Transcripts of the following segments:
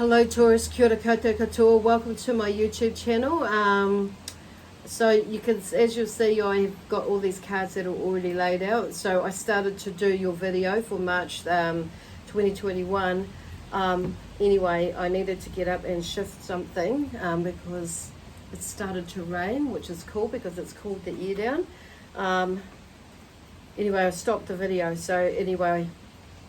Hello Taurus, kia ora koutou katoa. Welcome to my YouTube channel. So you can, as you'll see, I've got all these cards that are already laid out. So I started to do your video for March 2021. Anyway, I needed to get up and shift something because it started to rain, which is cool because it's cooled the air down. Anyway, I stopped the video. So anyway,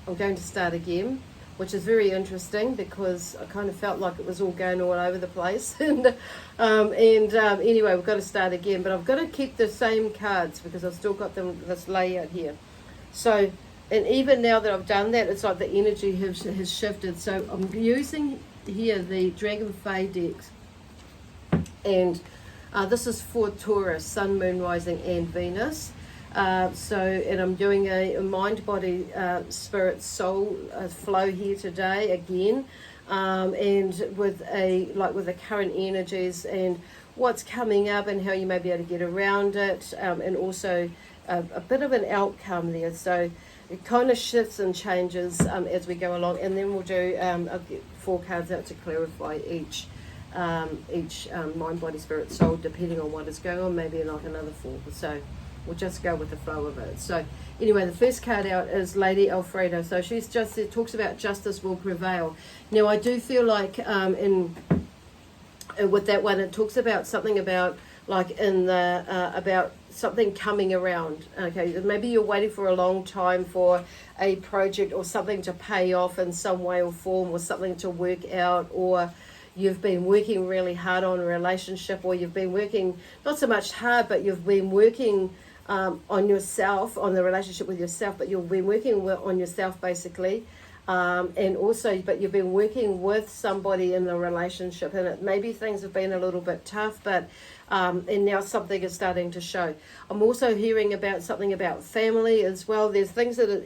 I'm going to start again, which is very interesting because I kind of felt like it was all going all over the place. and anyway, we've got to start again, but I've got to keep the same cards because I've still got them, this layout here. So, and even now that I've done that, it's like the energy has shifted. So I'm using here the Dragonfly decks, and this is for Taurus, Sun, Moon, Rising, and Venus. And I'm doing a mind, body, spirit, soul flow here today again, and with the current energies and what's coming up and how you may be able to get around it, and also a bit of an outcome there. So it kind of shifts and changes as we go along, and then we'll do I'll get 4 cards out to clarify each mind, body, spirit, soul, depending on what is going on. Maybe like another 4. So we'll just go with the flow of it. So anyway, the first card out is Lady Alfredo. So it talks about justice will prevail. Now I do feel like with that one, it talks about something about about something coming around. Okay, maybe you're waiting for a long time for a project or something to pay off in some way or form, or something to work out, or you've been working really hard on a relationship, or you've been working not so much hard, but you've been working on yourself, on the relationship with yourself, but you've been working on yourself basically, and also, but you've been working with somebody in the relationship, and maybe things have been a little bit tough, but and now something is starting to show. I'm also hearing about something about family as well. There's things that are,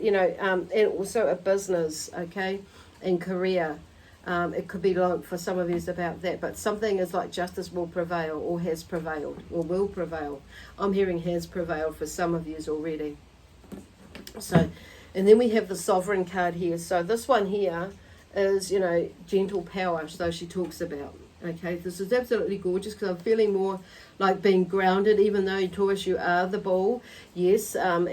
and also a business, okay, and career. It could be like for some of you it's about that, but something is like justice will prevail, or has prevailed, or will prevail. I'm hearing has prevailed for some of you already. So, and then we have the Sovereign card here. So this one here is, gentle power. So she talks about, okay, this is absolutely gorgeous because I'm feeling more like being grounded, even though Taurus, you are the ball, yes, and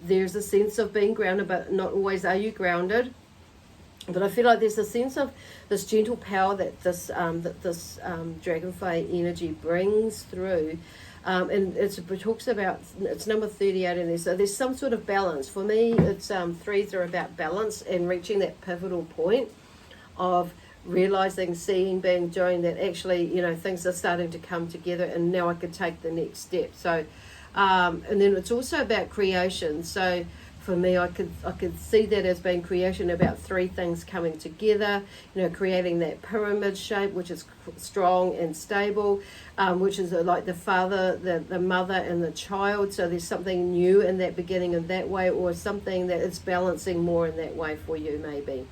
there's a sense of being grounded, but not always are you grounded. But I feel like there's a sense of this gentle power that this dragonfly energy brings through, and it talks about, it's number 38 in there. So there's some sort of balance. For me, it's 3s are about balance and reaching that pivotal point of realizing, seeing, being, doing that. Actually, things are starting to come together, and now I could take the next step. So, and then it's also about creation. So for me, I could see that as being creation, about 3 things coming together, creating that pyramid shape, which is strong and stable, which is like the father, the mother, and the child. So there's something new in that beginning in that way, or something that is balancing more in that way for you, maybe.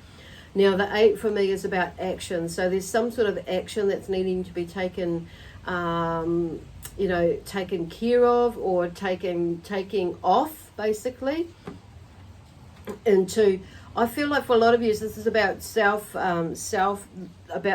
Now, the 8 for me is about action. So there's some sort of action that's needing to be taken, taken care of, or taking off, basically. I feel like for a lot of you, this is about about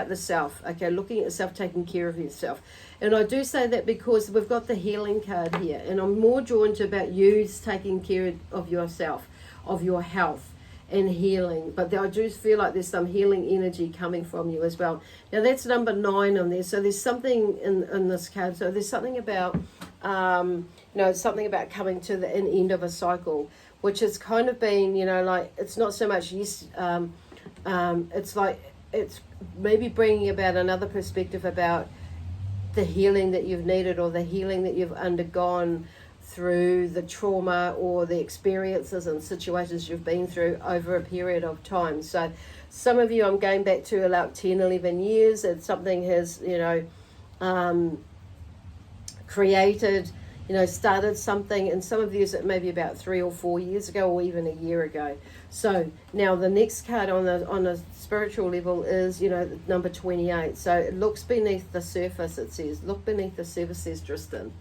the self, okay, looking at yourself, taking care of yourself. And I do say that because we've got the healing card here, and I'm more drawn to about you taking care of yourself, of your health and healing. But I do feel like there's some healing energy coming from you as well. Now that's number 9 on there. So there's something in this card. So there's something about, something about coming to the end of a cycle, which has kind of been, it's not so much, it's like, it's maybe bringing about another perspective about the healing that you've needed, or the healing that you've undergone through the trauma or the experiences and situations you've been through over a period of time. So some of you, I'm going back to about 10, 11 years, and something has, created, started something, and some of you it may be about 3 or 4 years ago, or even a year ago. So now the next card on a spiritual level is, number 28. So it looks beneath the surface, it says. Look beneath the surface, says Tristan.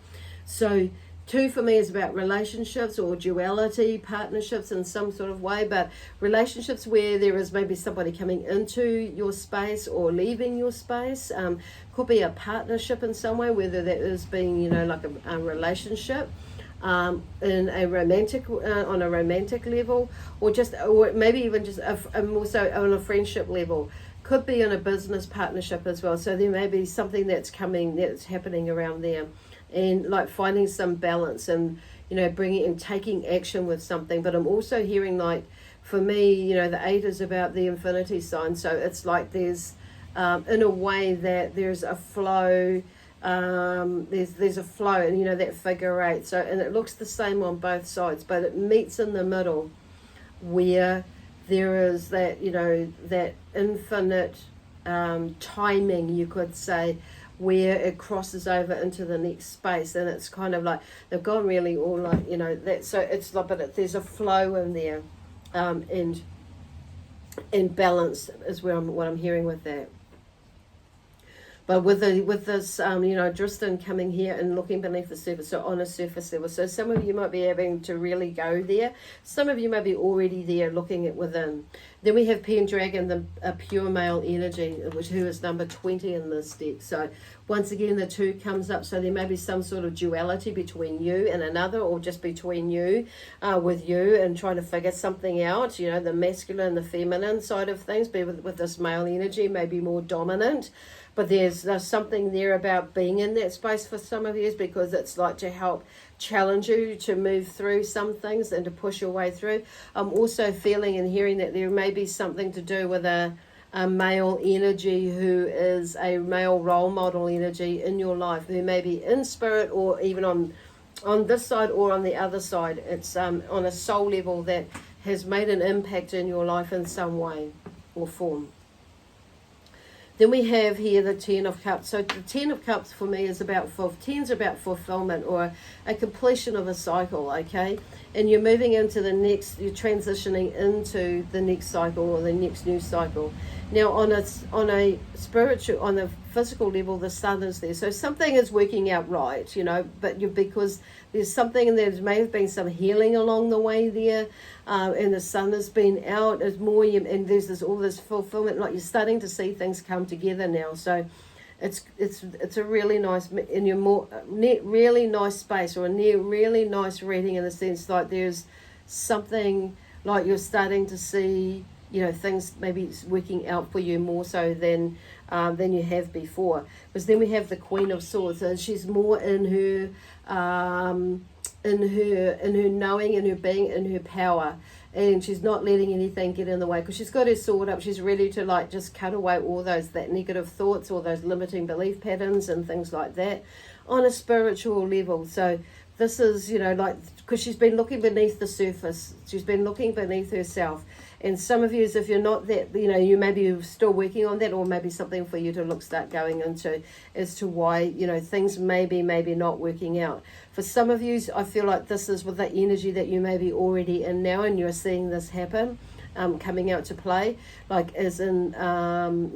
So 2 for me is about relationships or duality, partnerships in some sort of way, but relationships where there is maybe somebody coming into your space or leaving your space. Could be a partnership in some way, whether that is being, you know, like a relationship in a romantic, on a romantic level, or maybe even just also on a friendship level. Could be in a business partnership as well. So there may be something that's happening around there. And like finding some balance and, you know, bringing and taking action with something. But I'm also hearing, like, for me, you know, the 8 is about the infinity sign. So it's like there's, in a way that there's a flow, there's a flow, and, you know, that figure 8. So, and it looks the same on both sides, but it meets in the middle where there is that, you know, that infinite timing, you could say, where it crosses over into the next space, and it's kind of like they've gone really all like, you know, that. So it's like, but there's a flow in there, and balance is what I'm hearing with that. But with this, you know, Tristan coming here and looking beneath the surface, so on a surface level. So some of you might be having to really go there. Some of you may be already there looking at within. Then we have Pendragon, a pure male energy, who is number 20 in this deck. So once again, the 2 comes up. So there may be some sort of duality between you and another, or just between you, with you, and trying to figure something out. You know, the masculine and the feminine side of things, but with this male energy, maybe more dominant. But there's something there about being in that space for some of you, because it's like to help challenge you to move through some things and to push your way through. I'm also feeling and hearing that there may be something to do with a male energy who is a male role model energy in your life, who may be in spirit or even on this side or on the other side. It's on a soul level that has made an impact in your life in some way or form. Then we have here the 10 of Cups. So the 10 of Cups for me is about 10's about fulfillment, or a completion of a cycle, okay? And you're moving into the next, you're transitioning into the next cycle or the next new cycle. Now on a spiritual, on a physical level, the sun is there. So something is working out right, you know, but because there's something, and there may have been some healing along the way there, and the sun has been out, it's more, and there's all this fulfillment, like you're starting to see things come together now. So it's a really nice, in your more really nice space, or a really nice reading, in the sense like there's something like you're starting to see, you know, things maybe it's working out for you more so than you have before. Because then we have the Queen of Swords, and she's more in her knowing, in her being, in her power, and she's not letting anything get in the way, because she's got her sword up. She's ready to, like, just cut away all that negative thoughts, all those limiting belief patterns and things like that on a spiritual level. So this is, you know, like, because she's been looking beneath the surface, she's been looking beneath herself. And some of you, if you're not that, you know, you maybe still working on that, or maybe something for you to start going into as to why, you know, things maybe not working out. For some of you, I feel like this is with the energy that you may be already in now, and you're seeing this happen, coming out to play, like as in,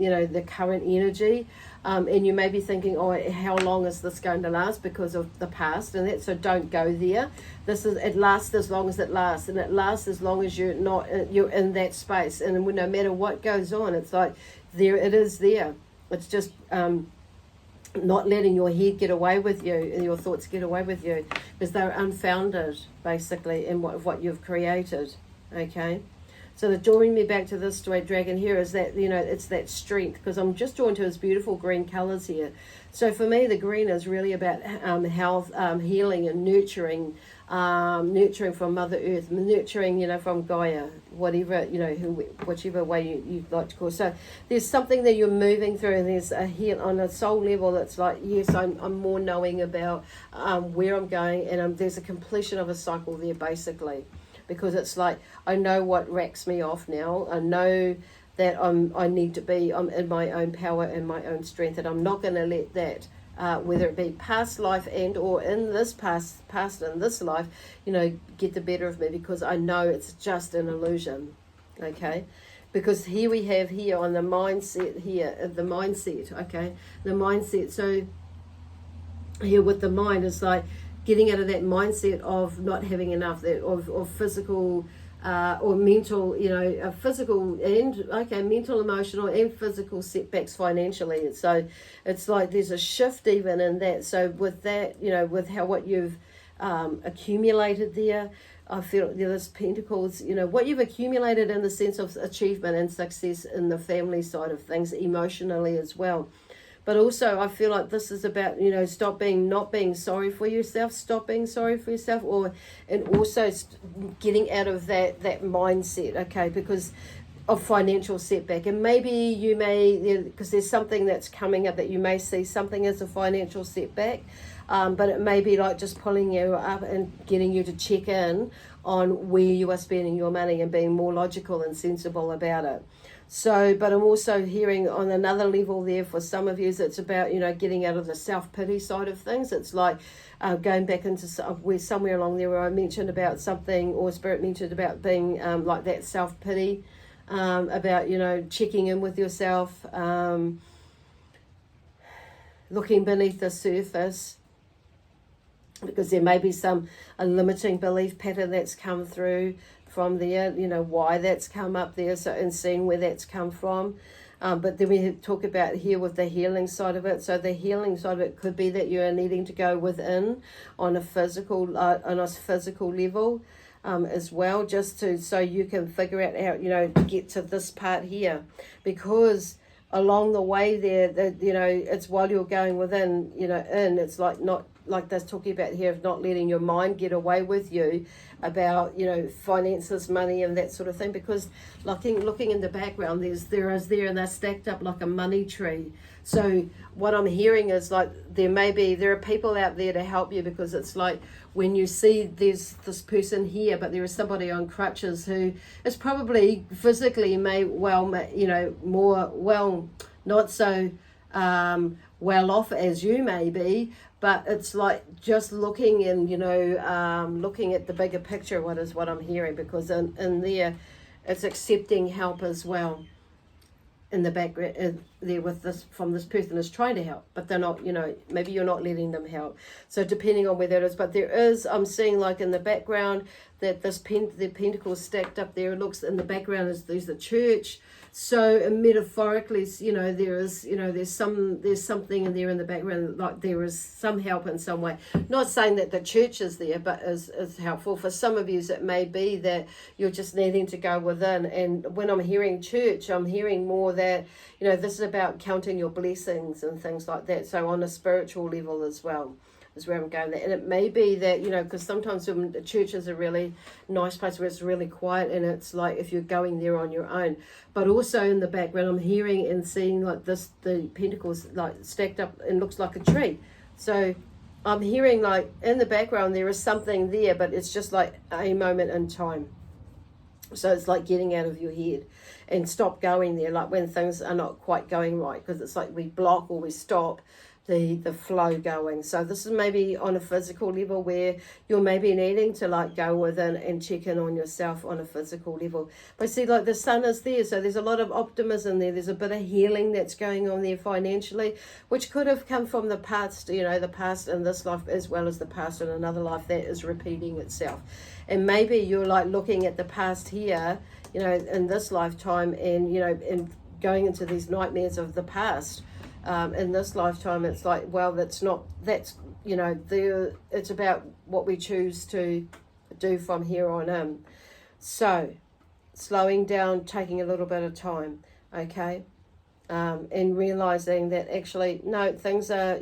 you know, the current energy. And you may be thinking, oh, how long is this going to last because of the past and that? So don't go there. It lasts as long as it lasts, and it lasts as long as you're in that space. And no matter what goes on, it's like there it is there. It's just not letting your head get away with you and your thoughts get away with you, because they're unfounded basically in what you've created. Okay. So the drawing me back to this dragon here is that, you know, it's that strength, because I'm just drawn to his beautiful green colors here. So for me, the green is really about health, healing, and nurturing from Mother Earth, nurturing, you know, from Gaia, whatever, you know, whichever way you like to call it. So there's something that you're moving through, and there's a heal on a soul level that's like, yes, I'm more knowing about where I'm going, and there's a completion of a cycle there basically. Because it's like, I know what racks me off now. I know that I need to be in my own power and my own strength, and I'm not going to let that, whether it be past life and or in this past in this life, you know, get the better of me, because I know it's just an illusion. Okay, because here we have here on the mindset okay, the mindset. So here with the mind is like, getting out of that mindset of not having enough, of physical or mental, physical and mental, emotional and physical setbacks financially. So it's like there's a shift even in that. So with that, with what you've accumulated there, I feel there's Pentacles, what you've accumulated in the sense of achievement and success in the family side of things, emotionally as well. But also I feel like this is about, not being sorry for yourself, stop being sorry for yourself, and also getting out of that mindset, okay, because of financial setback. And maybe you may, because there's something that's coming up that you may see something as a financial setback, but it may be like just pulling you up and getting you to check in on where you are spending your money and being more logical and sensible about it. So, but I'm also hearing on another level there for some of you, it's about, getting out of the self-pity side of things. It's like going back into somewhere along there where I mentioned about something, or Spirit mentioned about being like that self-pity, about, checking in with yourself, looking beneath the surface, because there may be a limiting belief pattern that's come through from there, why that's come up there, so, and seeing where that's come from. But then we talk about here with the healing side of it. So the healing side of it could be that you are needing to go within on a physical level as well, just so you can figure out how, to get to this part here, because along the way there, it's while you're going within, it's like not like they're talking about here of not letting your mind get away with you about, finances, money and that sort of thing, because looking in the background, there is and they're stacked up like a money tree. So what I'm hearing is like there are people out there to help you, because it's like when you see there's this person here, but there is somebody on crutches who is probably physically not so well off as you may be, but it's like just looking and, looking at the bigger picture, what I'm hearing, because in there, it's accepting help as well in the background there with this, from this person is trying to help, but they're not, maybe you're not letting them help. So depending on where that is, but there is, I'm seeing like in the background that the Pentacles stacked up there, it looks in the background there's the church. So metaphorically, there is, there's something in there in the background, like there is some help in some way. Not saying that the church is there, but is helpful. For some of you, it may be that you're just needing to go within. And when I'm hearing church, I'm hearing more that, this is about counting your blessings and things like that. So on a spiritual level as well is where I'm going there. And it may be that, because sometimes the church is a really nice place where it's really quiet, and it's like if you're going there on your own. But also in the background, I'm hearing and seeing like the Pentacles like stacked up and looks like a tree. So I'm hearing like in the background there is something there, but it's just like a moment in time. So it's like getting out of your head and stop going there, like when things are not quite going right, because it's like we block or we stop the flow going. So this is maybe on a physical level where you're maybe needing to like go within and check in on yourself on a physical level. But see, like the sun is there, so there's a lot of optimism there. There's a bit of healing that's going on there financially, which could have come from the past, the past in this life as well as the past in another life that is repeating itself. And maybe you're like looking at the past here, in this lifetime, and and going into these nightmares of the past. In this lifetime, it's like, well, it's about what we choose to do from here on in. So slowing down, taking a little bit of time, okay, and realizing that actually, no, things are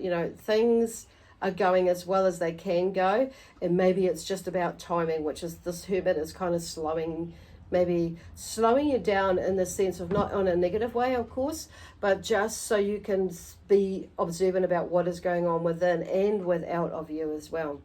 going as well as they can go, and maybe it's just about timing, which is this Hermit is kind of slowing you down in the sense of not on a negative way, of course, but just so you can be observant about what is going on within and without of you as well,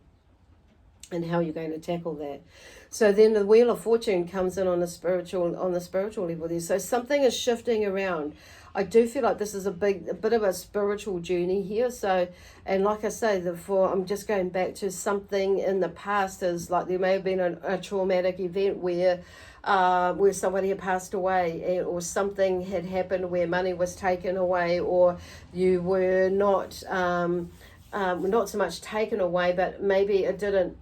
and how you're going to tackle that. So then the Wheel of Fortune comes in on the spiritual level there. So something is shifting around. I do feel like this is a bit of a spiritual journey here. So, and like I say, I'm just going back to something in the past, is like there may have been a traumatic event where somebody had passed away, or something had happened where money was taken away, or you were not not so much taken away, but maybe it didn't,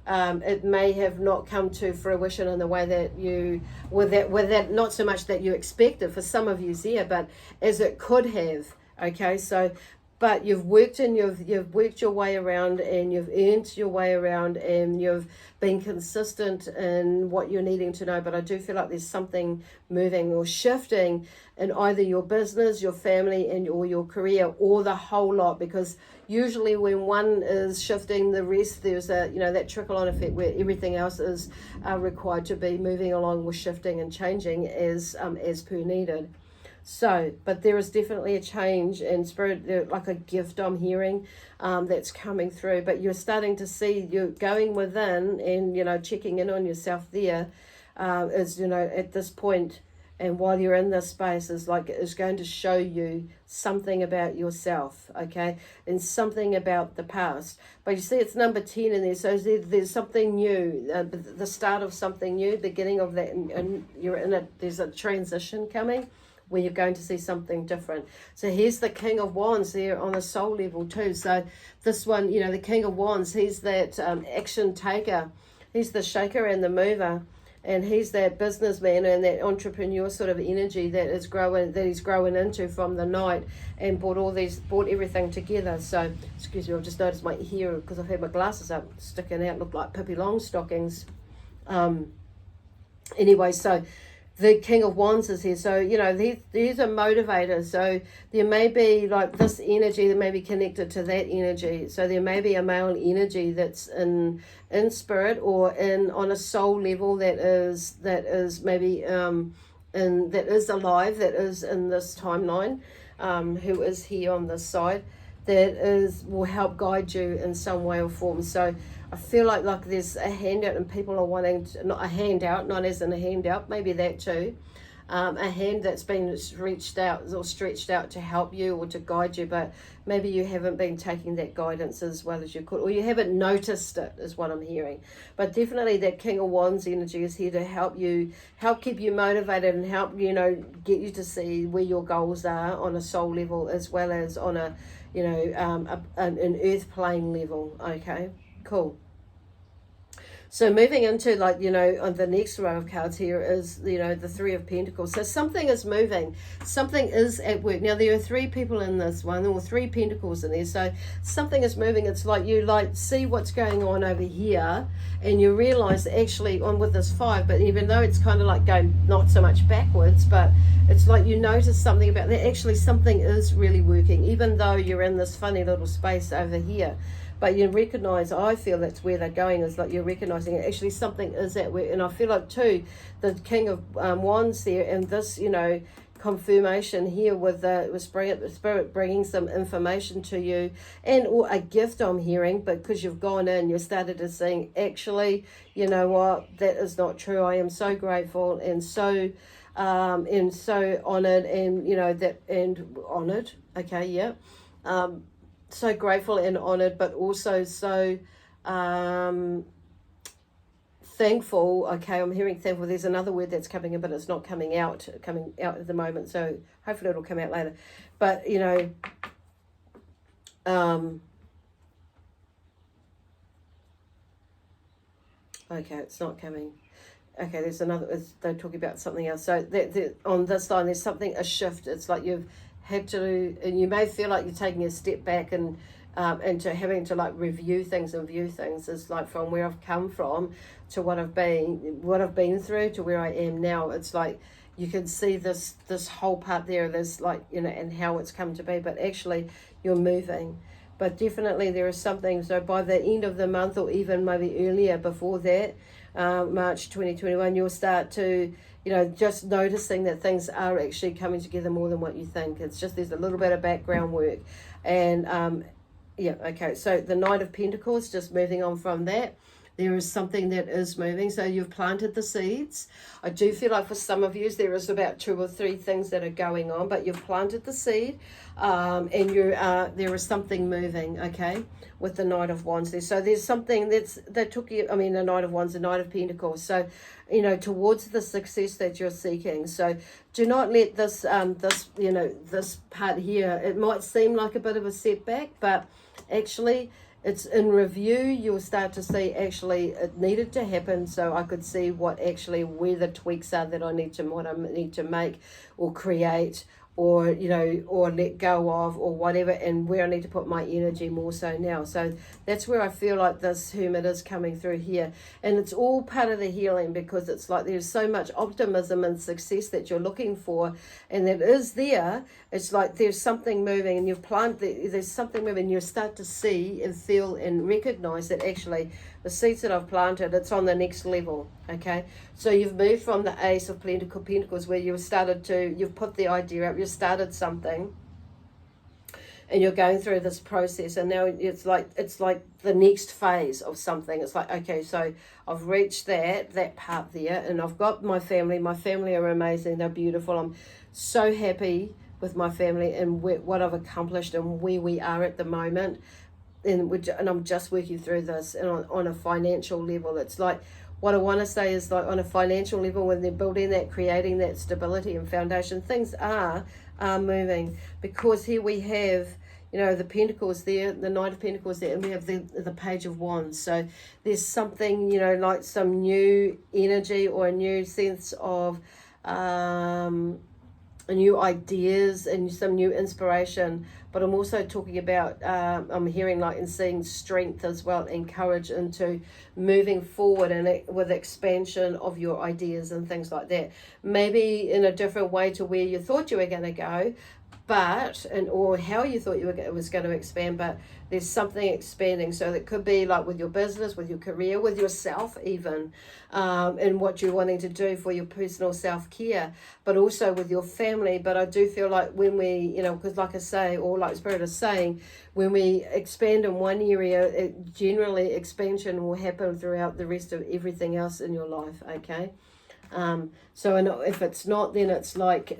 it may have not come to fruition in the way that you, with that not so much that you expected for some of you here, but as it could have. Okay, so but you've worked and you've worked your way around, and you've earned your way around, and you've been consistent in what you're needing to know. But I do feel like there's something moving or shifting in either your business, your family, and or your career, or the whole lot, because usually when one is shifting, the rest, there's a, you know, that trickle-on effect where everything else is required to be moving along with shifting and changing as per needed. So, but there is definitely a change in spirit, like a gift I'm hearing that's coming through. But you're starting to see, you're going within and, you know, checking in on yourself there is, you know, at this point, and while you're in this space, is like, is going to show you something about yourself, okay, and something about the past. But you see, it's number 10 in there, so there's something new, the start of something new, beginning of that, and you're in it. There's a transition coming where you're going to see something different. So here's the King of Wands there on a soul level too. So this one, you know, the King of Wands, he's that action taker, he's the shaker and the mover. And he's that businessman and that entrepreneur sort of energy that is growing, that he's growing into from the night, and brought everything together. So, excuse me, I've just noticed my hair, because I've had my glasses up, sticking out, look like Pippi Longstockings. Anyway, so the King of Wands is here. So, you know, these are motivators. So there may be like this energy that may be connected to that energy. So there may be a male energy that's in spirit or on a soul level that is maybe that is alive, that is in this timeline, who is here on this side, that will help guide you in some way or form. So I feel like there's a handout, and people are wanting to, not a handout, not as in a handout, maybe that too, a hand that's been reached out or stretched out to help you or to guide you, but maybe you haven't been taking that guidance as well as you could, or you haven't noticed it, is what I'm hearing. But definitely that King of Wands energy is here to help keep you motivated, and help, you know, get you to see where your goals are on a soul level, as well as on a, you know, an earth plane level. Okay, cool. So moving into, like, you know, on the next row of cards here is, you know, the Three of Pentacles. So something is moving. Something is at work. Now, there are 3 people in this one, or 3 Pentacles in there. So something is moving. It's like you see what's going on over here, and you realize actually on with this 5, but even though it's kind of like going not so much backwards, but it's like you notice something about that. Actually, something is really working, even though you're in this funny little space over here. But you recognize, I feel that's where they're going, is like you're recognizing it. Actually something is at work. And I feel like too, the King of Wands there, and this, you know, confirmation here with the Spirit bringing some information to you, and or a gift I'm hearing, because you've gone in, you started to see, actually, you know what, that is not true. I am so grateful and so honored, and, you know, that, and honored. Okay, yeah. So grateful and honored, but also so thankful. Okay, I'm hearing thankful. There's another word that's coming in, but it's not coming out at the moment, so hopefully it'll come out later. But, you know, okay, it's not coming. Okay, there's another, they're talking about something else. So on this line, there's something, a shift. It's like you've had to, and you may feel like you're taking a step back and into having to like review things and view things. It's like from where I've come from to what I've been through to where I am now. It's like you can see this whole part there. There's like, you know, and how it's come to be. But actually, you're moving. But definitely there is something. So by the end of the month, or even maybe earlier before that, March 2021, you'll start to, you know, just noticing that things are actually coming together more than what you think. It's just there's a little bit of background work. And yeah, okay, so the Knight of Pentacles, just moving on from that. There is something that is moving. So you've planted the seeds. I do feel like for some of you, there is about 2 or 3 things that are going on, but you've planted the seed, and there is something moving, okay, with the Knight of Wands there. So there's something that took you, I mean, the Knight of Wands, the Knight of Pentacles. So, you know, towards the success that you're seeking. So do not let this, this part here, it might seem like a bit of a setback, but actually, it's in review. You'll start to see actually it needed to happen, so I could see what actually where the tweaks are that what I need to make or create, or or let go of, or whatever, and where I need to put my energy more so now. So that's where I feel like this Hermit is coming through here, and it's all part of the healing, because it's like there's so much optimism and success that you're looking for, and that is there. It's like there's something moving, and you've planted, there's something moving. You start to see and feel and recognize that actually the seeds that I've planted, it's on the next level, okay? So you've moved from the Ace of Pentacles, where you've put the idea up, you've started something, and you're going through this process, and now it's like the next phase of something. It's like, okay, so I've reached that part there, and I've got my family. My family are amazing. They're beautiful. I'm so happy with my family and what I've accomplished and where we are at the moment. And I'm just working through this, and on a financial level, it's like, what I want to say is, like, on a financial level, when they're building that, creating that stability and foundation, things are moving, because here we have, the Pentacles there, the Knight of Pentacles there, and we have the Page of Wands. So there's something, like some new energy or a new sense of new ideas and some new inspiration. But I'm also talking about, I'm hearing like and seeing strength as well, and courage into moving forward and with expansion of your ideas and things like that. Maybe in a different way to where you thought you were going to go, or how you thought it was going to expand, but there's something expanding. So it could be like with your business, with your career, with yourself even, and what you're wanting to do for your personal self-care, but also with your family. But I do feel like when we, because like I say, or like Spirit is saying, when we expand in one area, generally expansion will happen throughout the rest of everything else in your life, okay? So if it's not, then it's like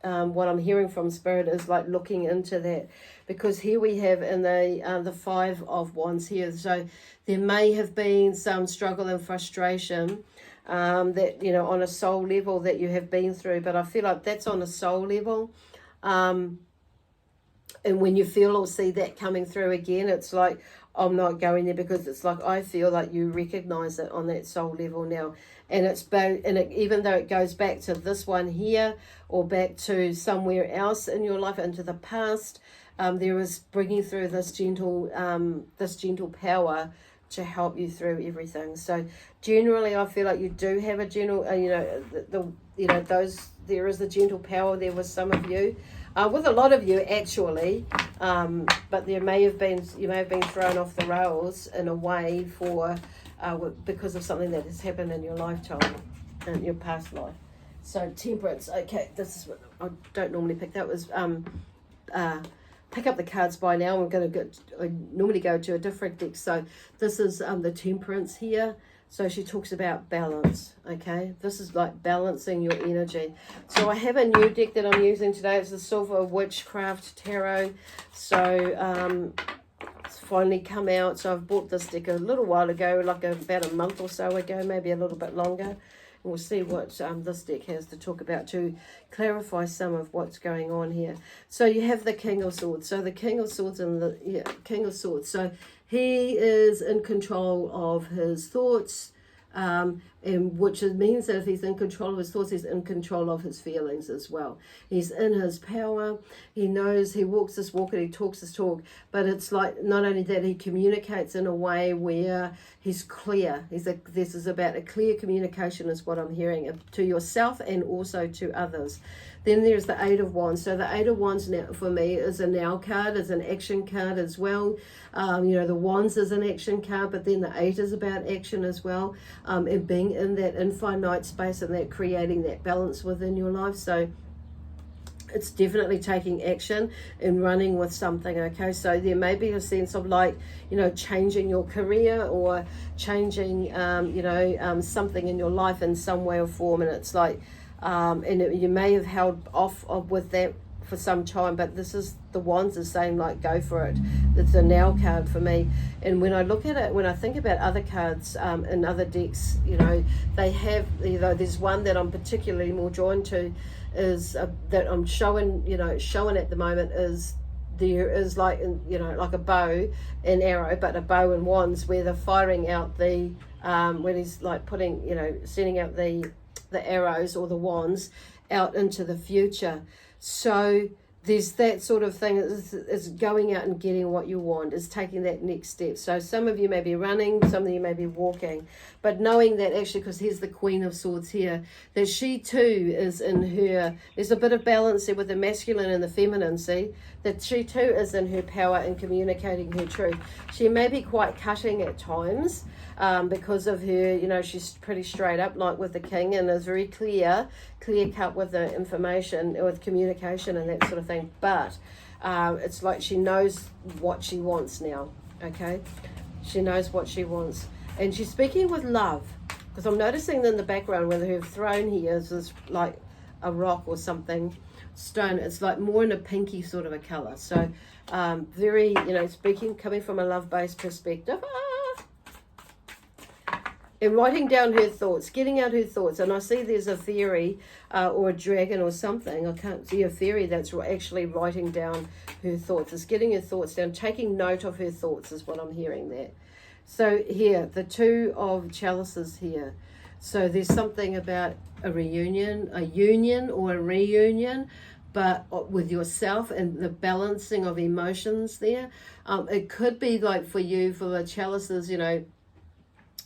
what I'm hearing from Spirit is like looking into that, because here we have in the Five of Wands here. So there may have been some struggle and frustration that on a soul level that you have been through, but I feel like that's on a soul level. And when you feel or see that coming through again, it's like, I'm not going there, because it's like I feel like you recognize it on that soul level now. And even though it goes back to this one here, or back to somewhere else in your life, into the past, there is bringing through this gentle power to help you through everything. So generally, I feel like you do have a gentle, there is a gentle power there with some of you. With a lot of you actually, but you may have been thrown off the rails in a way because of something that has happened in your lifetime, in your past life. So Temperance, okay, this is what I don't normally pick. That was pick up the cards by now. I normally go to a different deck. So this is the Temperance here. So she talks about balance, okay? This is like balancing your energy. So I have a new deck that I'm using today. It's the Silver Witchcraft Tarot. So it's finally come out. So I've bought this deck a little while ago, like about a month or so ago, maybe a little bit longer. And we'll see what this deck has to talk about to clarify some of what's going on here. So you have the King of Swords. So the King of Swords King of Swords. So he is in control of his thoughts, and which means that if he's in control of his thoughts, he's in control of his feelings as well. He's in his power. He knows, he walks this walk and he talks this talk, but it's like not only that, he communicates in a way where he's clear. This is about a clear communication is what I'm hearing, to yourself and also to others. Then there's the Eight of Wands. So the Eight of Wands now for me is a now card, is an action card as well. The Wands is an action card, but then the Eight is about action as well, and being in that infinite space and that creating that balance within your life. So it's definitely taking action and running with something. Okay, so there may be a sense of like, you know, changing your career or changing something in your life in some way or form, and it's like you may have held off with that for some time, but this is the Wands is saying like go for it. It's a now card for me. And when I look at it, when I think about other cards in other decks, you know, they have, you know, there's one that I'm particularly more drawn to is that I'm showing at the moment is there is like, you know, like a bow and arrow, but a bow and wands where they're firing out the when he's like putting, you know, sending out the arrows or the wands out into the future. So there's that sort of thing, is going out and getting what you want, is taking that next step. So some of you may be running, some of you may be walking, but knowing that actually, because here's the Queen of Swords here, that she too is in her, there's a bit of balance there with the masculine and the feminine, see, that she too is in her power and communicating her truth. She may be quite cutting at times, because of her, you know, she's pretty straight up like with the King and is very clear cut with the information, with communication and that sort of thing. But it's like she knows what she wants now, okay? She knows what she wants. And she's speaking with love, because I'm noticing in the background with her throne here is this like a rock or something, stone. It's like more in a pinky sort of a color. So very, you know, coming from a love-based perspective. And writing down her thoughts, getting out her thoughts. And I see there's a fairy or a dragon or something. I can't see a fairy that's actually writing down her thoughts. It's getting her thoughts down, taking note of her thoughts is what I'm hearing there. So here, the Two of Chalices here. So there's something about a reunion, a union or a reunion, but with yourself and the balancing of emotions there. It could be like for you, for the chalices, you know,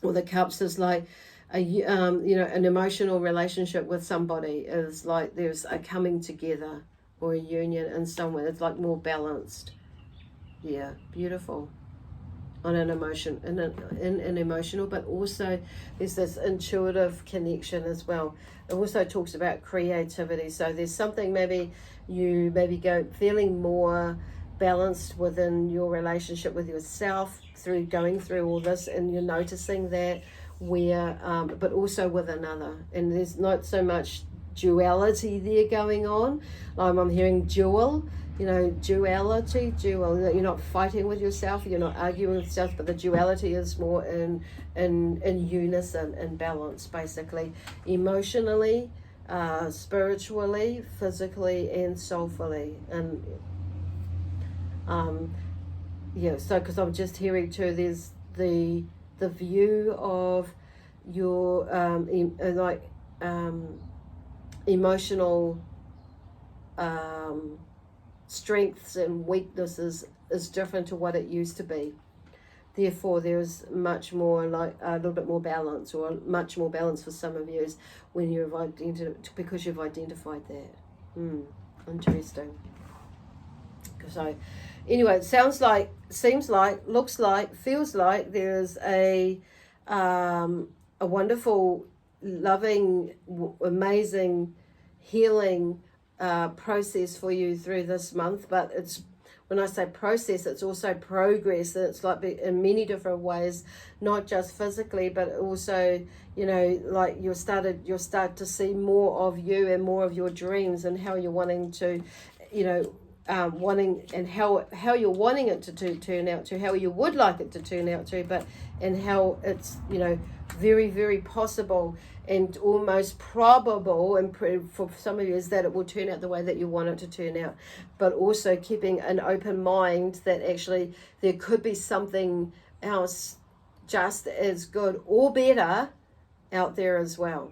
or the cups is like an emotional relationship with somebody is like there's a coming together or a union in some way. It's like more balanced. Yeah, beautiful. On an emotion, in an emotional, but also there's this intuitive connection as well. It also talks about creativity. So there's something maybe you go feeling more balanced within your relationship with yourself through going through all this, and you're noticing that where but also with another, and there's not so much duality there going on. I'm hearing dual, you know, duality, you're not fighting with yourself, you're not arguing with yourself, but the duality is more in unison and balance, basically, emotionally, spiritually, physically, and soulfully. And yeah, so because I'm just hearing too, there's the view of your emotional strengths and weaknesses is different to what it used to be. Therefore, there's much more, like a little bit more balance, or much more balance for some of you when because you've identified that. Interesting. So anyway, it sounds like, seems like, looks like, feels like there's a wonderful, loving, amazing healing process for you through this month. But it's, when I say process, it's also progress. It's like in many different ways, not just physically, but also, you know, like you'll start to see more of you and more of your dreams and how you're wanting to, you know, wanting, and how you're wanting it to turn out to, how you would like it to turn out to, but and how it's, you know, very, very possible and almost probable, and for some of you is that it will turn out the way that you want it to turn out, but also keeping an open mind that actually there could be something else just as good or better out there as well.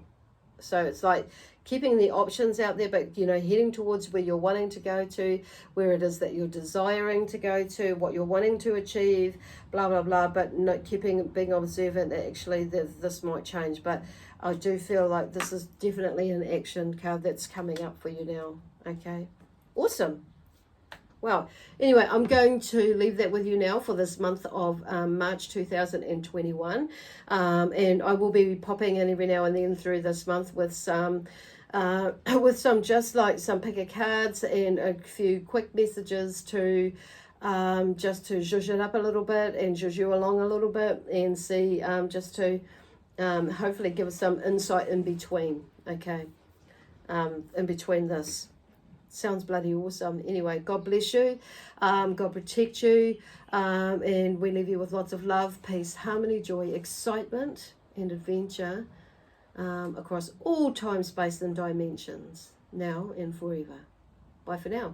So it's like keeping the options out there, but, you know, heading towards where you're wanting to go to, where it is that you're desiring to go to, what you're wanting to achieve, blah, blah, blah, but not being observant that actually this might change. But I do feel like this is definitely an action card that's coming up for you now. Okay, awesome. Well, anyway, I'm going to leave that with you now for this month of March 2021. And I will be popping in every now and then through this month with some with some picker cards and a few quick messages to just to zhuzh it up a little bit and zhuzh you along a little bit and see just to hopefully give us some insight in between, okay, in between this. Sounds bloody awesome. Anyway, God bless you, God protect you, and we leave you with lots of love, peace, harmony, joy, excitement and adventure across all time, space and dimensions, now and forever. Bye for now.